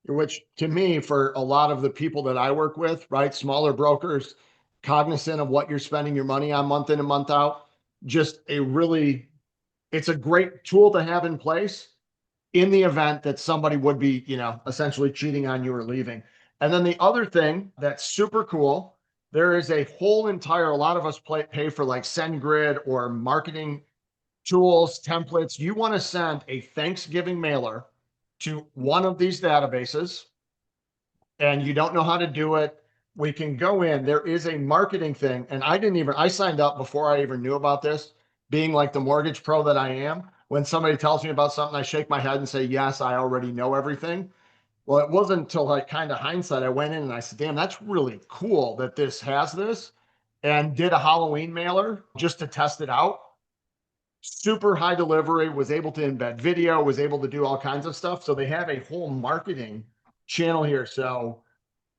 Which to me, for a lot of the people that I work with, right, smaller brokers, cognizant of what you're spending your money on month in and month out, just it's a great tool to have in place in the event that somebody would be, essentially cheating on you or leaving. And then the other thing that's super cool, there is a whole entire, a lot of us pay for like SendGrid or marketing tools, templates. You want to send a Thanksgiving mailer to one of these databases and you don't know how to do it. We can go in, there is a marketing thing. And I signed up before I even knew about this, being like the mortgage pro that I am. When somebody tells me about something, I shake my head and say, yes, I already know everything. Well, it wasn't until like kind of hindsight, I went in and I said, damn, that's really cool that this has this, and did a Halloween mailer just to test it out. Super high delivery, was able to embed video, was able to do all kinds of stuff. So they have a whole marketing channel here. So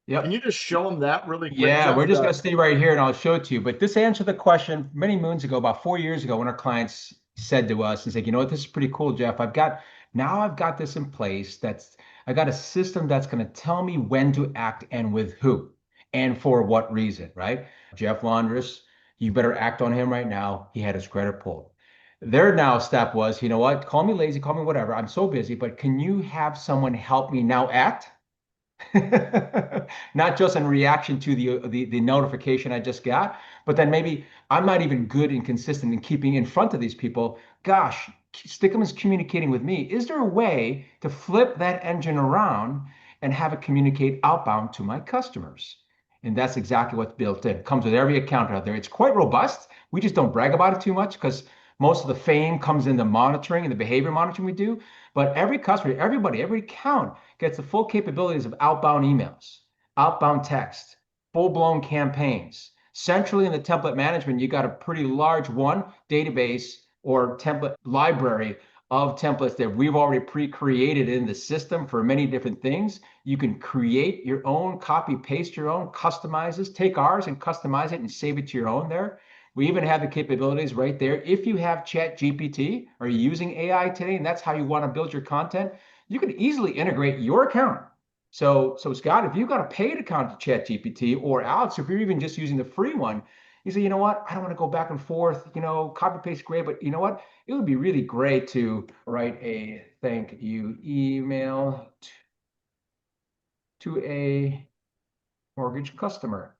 can you Yep. just show them that really quick, Yeah, we're Jeff? just going to stay right here and I'll show it to you. But this answered the question many moons ago, about 4 years ago, when our clients said to us and said, you know what, this is pretty cool, Jeff. I've got this in place. I got a system that's going to tell me when to act and with who and for what reason, right? Jeff Londres, you better act on him right now. He had his credit pulled. Their now step was, you know what, call me lazy, call me whatever. I'm so busy, but can you have someone help me now act? Not just in reaction to the notification I just got, but then maybe I'm not even good and consistent in keeping in front of these people. Gosh, Stickum is communicating with me. Is there a way to flip that engine around and have it communicate outbound to my customers? And that's exactly what's built in. It comes with every account out there. It's quite robust. We just don't brag about it too much because most of the fame comes in the monitoring and the behavior monitoring we do. But every customer, everybody, every account gets the full capabilities of outbound emails, outbound text, full-blown campaigns. Centrally in the template management, you got a pretty large database or template library of templates that we've already pre-created in the system for many different things. You can create your own, copy, paste your own, customize this, take ours and customize it and save it to your own there. We even have the capabilities right there. If you have Chat GPT, are you using AI today, and that's how you want to build your content, you can easily integrate your account. So Scott, if you've got a paid account to Chat GPT, or Alex, if you're even just using the free one, you say, you know what, I don't want to go back and forth, copy paste great, but you know what, it would be really great to write a thank you email to a mortgage customer.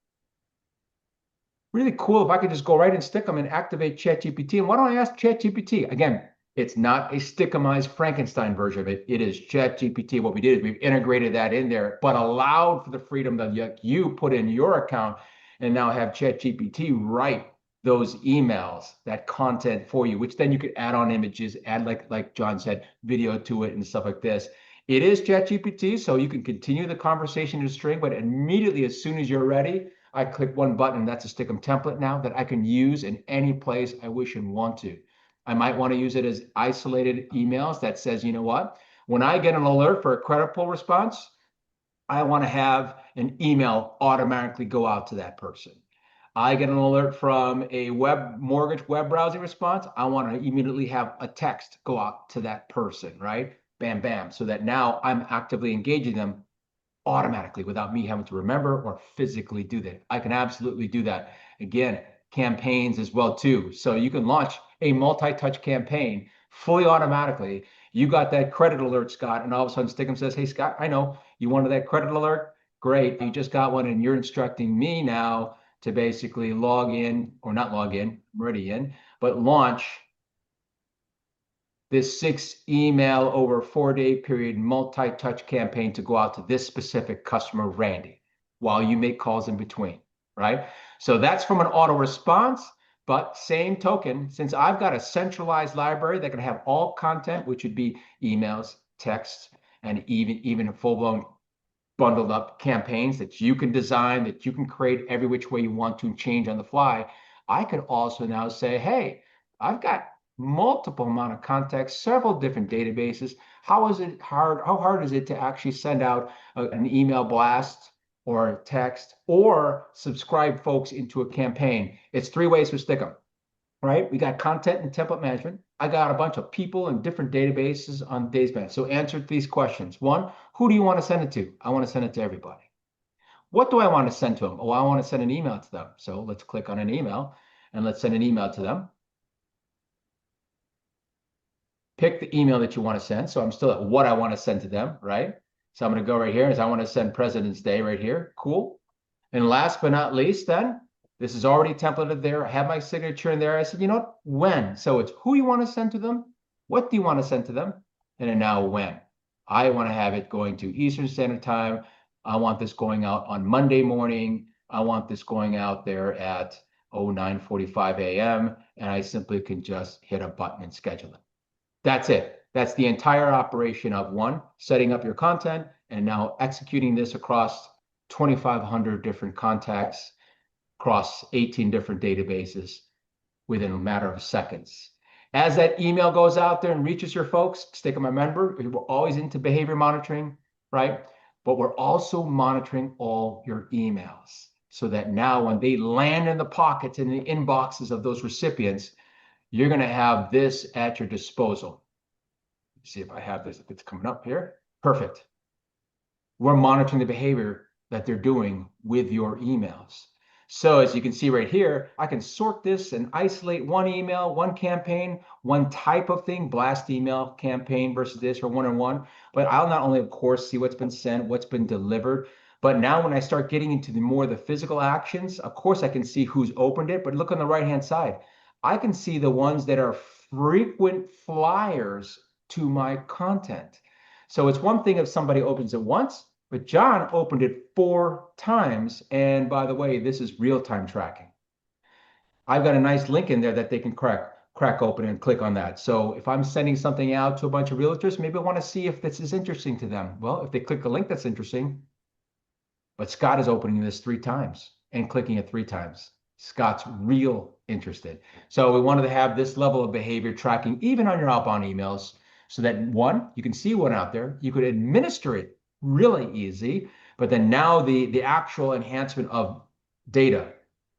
Really cool if I could just go right and Stickum and activate ChatGPT. And why don't I ask ChatGPT? Again, it's not a Stickumized Frankenstein version of it. It is ChatGPT. What we did is we've integrated that in there, but allowed for the freedom that you put in your account and now have ChatGPT write those emails, that content for you, which then you could add on images, add like John said, video to it and stuff like this. It is ChatGPT, so you can continue the conversation in a string, but immediately as soon as you're ready, I click one button, that's a Stickum template now that I can use in any place I wish and want to. I might want to use it as isolated emails that says, you know what, when I get an alert for a credit pull response, I want to have an email automatically go out to that person. I get an alert from a mortgage web browsing response. I want to immediately have a text go out to that person, right? Bam, bam. So that now I'm actively engaging them automatically without me having to remember or physically do that. I can absolutely do that. Again, campaigns as well too. So you can launch a multi-touch campaign fully automatically. You got that credit alert, Scott, and all of a sudden Stickum says, hey, Scott, I know you wanted that credit alert. Great, you just got one and you're instructing me now to basically log in, or not log in, I'm already in, but launch this 6 email over a 4-day period multi-touch campaign to go out to this specific customer, Randy, while you make calls in between, right? So that's from an auto response, but same token, since I've got a centralized library that can have all content, which would be emails, texts, and even full-blown bundled up campaigns that you can design, that you can create every which way you want to change on the fly. I could also now say, hey, I've got multiple amount of contacts, several different databases. How hard is it to actually send out an email blast or a text or subscribe folks into a campaign? It's 3 ways with Stickum, right? We got content and template management. I got a bunch of people in different databases on Daysman. So answer these questions. 1, who do you want to send it to? I want to send it to everybody. What do I want to send to them? Oh, I want to send an email to them. So let's click on an email and let's send an email to them. Pick the email that you want to send. So I'm still at what I want to send to them, right? So I'm going to go right here as I want to send President's Day right here. Cool. And last but not least, then, this is already templated there. I have my signature in there. I said, you know what? When? So it's who you want to send to them, what do you want to send to them, and then now when. I want to have it going to Eastern Standard Time. I want this going out on Monday morning. I want this going out there at 9:45 a.m. And I simply can just hit a button and schedule it. That's it. That's the entire operation of 1, setting up your content, and now executing this across 2,500 different contacts across 18 different databases within a matter of seconds. As that email goes out there and reaches your folks, Stikkum, remember, we're always into behavior monitoring, right? But we're also monitoring all your emails so that now when they land in the pockets and the inboxes of those recipients, you're going to have this at your disposal. Let's see if I have this, if it's coming up here. Perfect. We're monitoring the behavior that they're doing with your emails. So as you can see right here, I can sort this and isolate one email, one campaign, one type of thing, blast email campaign versus this or one-on-one. But I'll not only, of course, see what's been sent, what's been delivered, but now when I start getting into the more the physical actions, of course, I can see who's opened it. But look on the right-hand side. I can see the ones that are frequent flyers to my content. So it's one thing if somebody opens it once, but John opened it 4 times. And by the way, this is real-time tracking. I've got a nice link in there that they can crack open and click on that. So if I'm sending something out to a bunch of realtors, maybe I want to see if this is interesting to them. Well, if they click a link that's interesting, but Scott is opening this 3 times and clicking it 3 times. Scott's real interested. So we wanted to have this level of behavior tracking even on your outbound emails so that 1, you can see one out there, you could administer it really easy, but then now the actual enhancement of data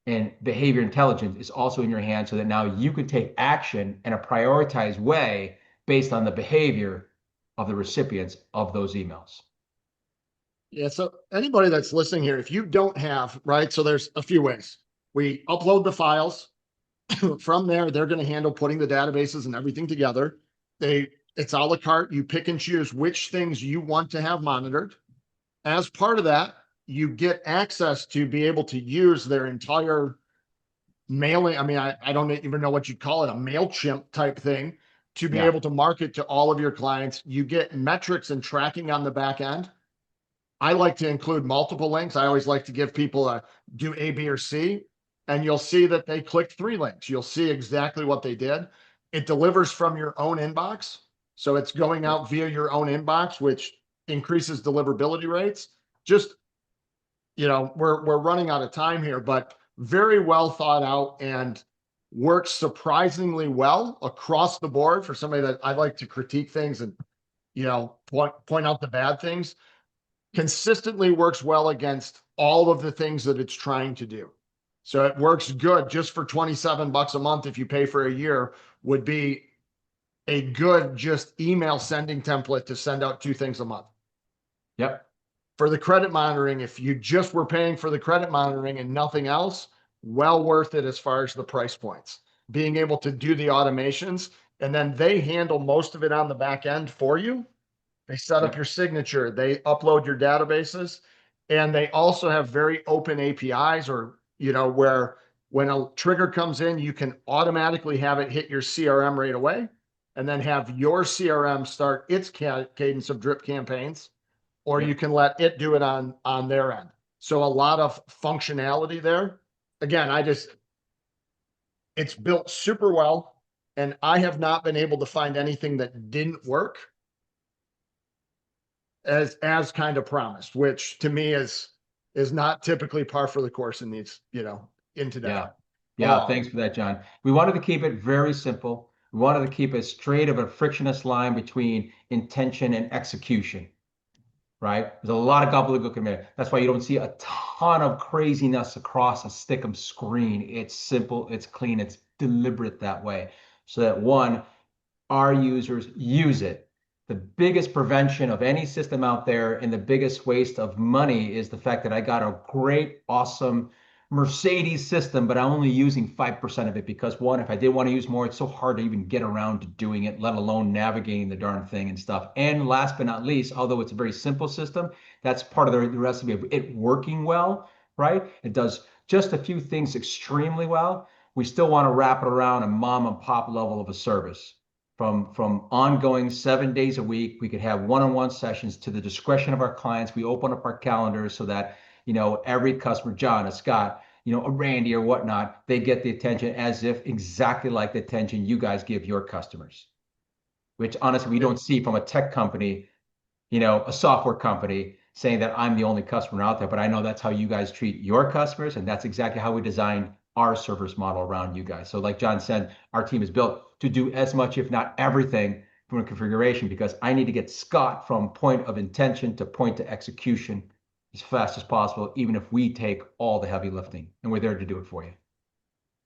and behavior intelligence is also in your hands so that now you can take action in a prioritized way based on the behavior of the recipients of those emails. Yeah. So anybody that's listening here, if you don't have, right, so there's a few ways. We upload the files. From there, they're going to handle putting the databases and everything together. It's a la carte. You pick and choose which things you want to have monitored. As part of that, you get access to be able to use their entire mailing. I mean, I don't even know what you'd call it, a MailChimp type thing, to be able to market to all of your clients. You get metrics and tracking on the back end. I like to include multiple links. I always like to give people a do A, B, or C, and you'll see that they clicked 3 links. You'll see exactly what they did. It delivers from your own inbox. So it's going out via your own inbox, which increases deliverability rates. Just, we're running out of time here, but very well thought out and works surprisingly well across the board for somebody that I like to critique things and, point out the bad things. Consistently works well against all of the things that it's trying to do. So it works good just for $27 a month. If you pay for a year, would be a good just email sending template to send out 2 things a month. Yep. For the credit monitoring, if you just were paying for the credit monitoring and nothing else, well worth it as far as the price points. Being able to do the automations, and then they handle most of it on the back end for you. They set up your signature, they upload your databases, and they also have very open APIs or, where when a trigger comes in, you can automatically have it hit your CRM right away. and then have your CRM start its cadence of drip campaigns, or you can let it do it on their end. So a lot of functionality there. Again, it's built super well, and I have not been able to find anything that didn't work as kind of promised, which to me is not typically par for the course in these, in today. Yeah. Yeah. Thanks for that, John. We wanted to keep it very simple. We wanted to keep it straight of a frictionless line between intention and execution, right? There's a lot of gobbledygook in there. That's why you don't see a ton of craziness across a Stikkum screen. It's simple, it's clean, it's deliberate that way. So that one, our users use it. The biggest prevention of any system out there and the biggest waste of money is the fact that I got a great, awesome Mercedes system, but I'm only using 5% of it because one, if I did want to use more, it's so hard to even get around to doing it, let alone navigating the darn thing and stuff. And last but not least, although it's a very simple system, that's part of the recipe of it working well, right? It does just a few things extremely well. We still want to wrap it around a mom and pop level of a service. From ongoing 7 days a week, we could have one-on-one sessions to the discretion of our clients. We open up our calendars so that every customer, John, a Scott, a Randy or whatnot, they get the attention as if exactly like the attention you guys give your customers, which honestly we don't see from a tech company, a software company saying that I'm the only customer out there, but I know that's how you guys treat your customers, and that's exactly how we designed our service model around you guys. So like John said, our team is built to do as much, if not everything, from a configuration, because I need to get Scott from point of intention to point to execution as fast as possible, even if we take all the heavy lifting, and we're there to do it for you.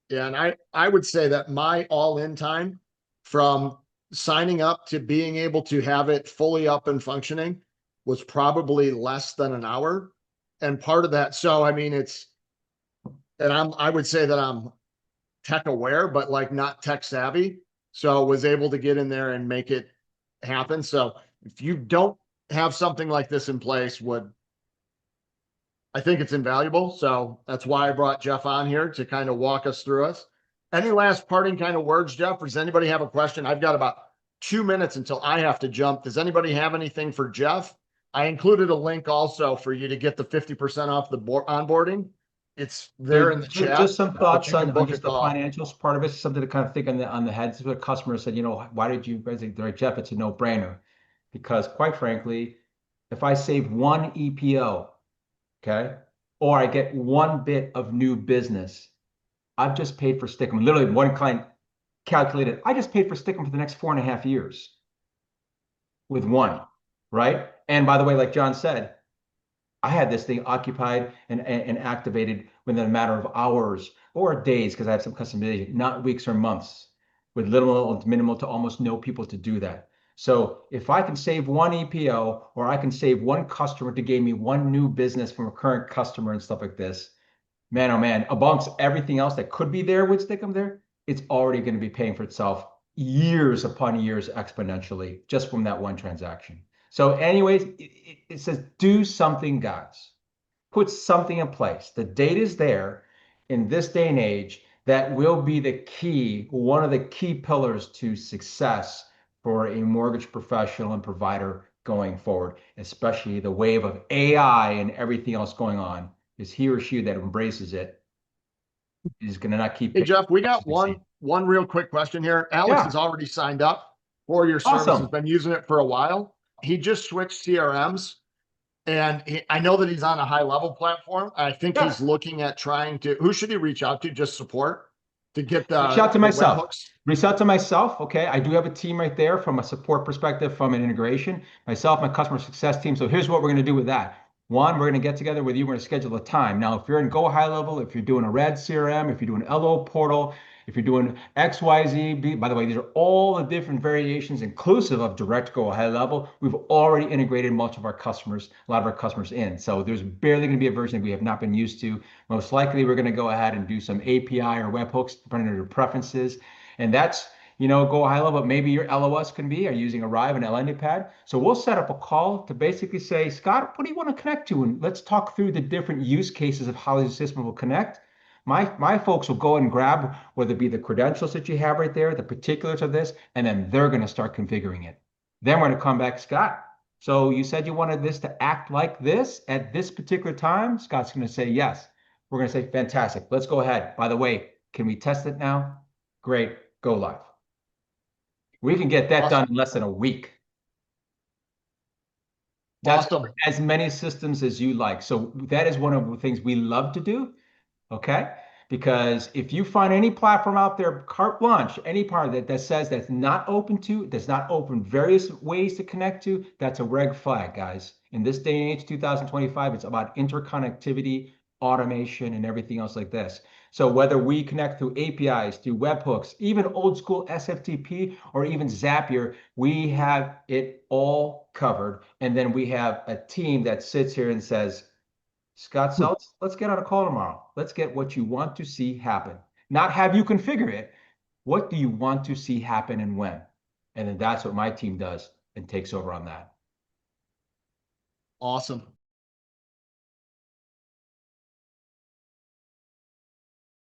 Yeah, and I would say that my all-in time from signing up to being able to have it fully up and functioning was probably less than an hour. And part of that, so I mean, I would say that I'm tech aware, but like not tech savvy. So was able to get in there and make it happen. So if you don't have something like this in place, I think it's invaluable. So that's why I brought Jeff on here to kind of walk us through us. Any last parting kind of words, Jeff? Or does anybody have a question? I've got about 2 minutes until I have to jump. Does anybody have anything for Jeff? I included a link also for you to get the 50% off the onboarding. It's there in the chat. Just some thoughts on book just a the call. financials part of it, something to kind of think on the head. This is what a customer said, why did you guys think, right, Jeff, it's a no-brainer. Because quite frankly, if I save one EPO, okay, or I get one bit of new business, I've just paid for Stickum. Literally, one client calculated, I just paid for Stickum for the next 4.5 years with one, right? And by the way, like John said, I had this thing occupied and activated within a matter of hours or days because I have some customization, not weeks or months, with little, minimal to almost no people to do that. So if I can save one EPO or I can save one customer to gain me one new business from a current customer and stuff like this, man, oh man, amongst everything else that could be there with Stickum there, it's already going to be paying for itself years upon years exponentially just from that one transaction. So anyways, it says do something, guys. Put something in place. The data is there in this day and age that will be the key, one of the key pillars to success for a mortgage professional and provider going forward, especially the wave of AI and everything else going on, is he or she that embraces it is going to not keep. Hey, Jeff, we got one real quick question here. Alex has already signed up for your service, Awesome. has been using it for a while. He just switched CRMs, and I know that he's on a high level platform. I think he's looking at trying to, who should he reach out to? Just support to get the reach out to myself. webhooks? Reach out to myself. Okay. I do have a team right there from a support perspective, from an integration, myself, my customer success team. So here's what we're going to do with that. One, we're going to get together with you. We're going to schedule a time. Now, if you're in Go High Level, if you're doing a Red CRM, if you're doing LO Portal, if you're doing XYZ, by the way, these are all the different variations inclusive of direct Go High Level. We've already integrated much of our customers, a lot of our customers in. So there's barely going to be a version that we have not been used to. Most likely, we're going to go ahead and do some API or webhooks depending on your preferences. And that's, go high level, but maybe your LOS can be, are using Arrive and LendingPad. So we'll set up a call to basically say, Scott, what do you want to connect to? And let's talk through the different use cases of how the system will connect. My folks will go and grab whether it be the credentials that you have right there, the particulars of this, and then they're going to start configuring it. Then we're going to come back, Scott. So you said you wanted this to act like this at this particular time. Scott's going to say yes. We're going to say fantastic. Let's go ahead. By the way, can we test it now? Great. Go live. We can get that done in less than a week. That's Awesome. as many systems as you like. So that is one of the things we love to do. Okay. Because if you find any platform out there, carte blanche, any part of it that says that's not open to, that's not open various ways to connect to, that's a red flag, guys. In this day and age, 2025, it's about interconnectivity, automation, and everything else like this. So whether we connect through APIs, through webhooks, even old school SFTP, or even Zapier, we have it all covered. And then we have a team that sits here and says, Scott Seltz, let's get on a call tomorrow. Let's get what you want to see happen. Not have you configure it. What do you want to see happen and when? And then that's what my team does and takes over on that. Awesome.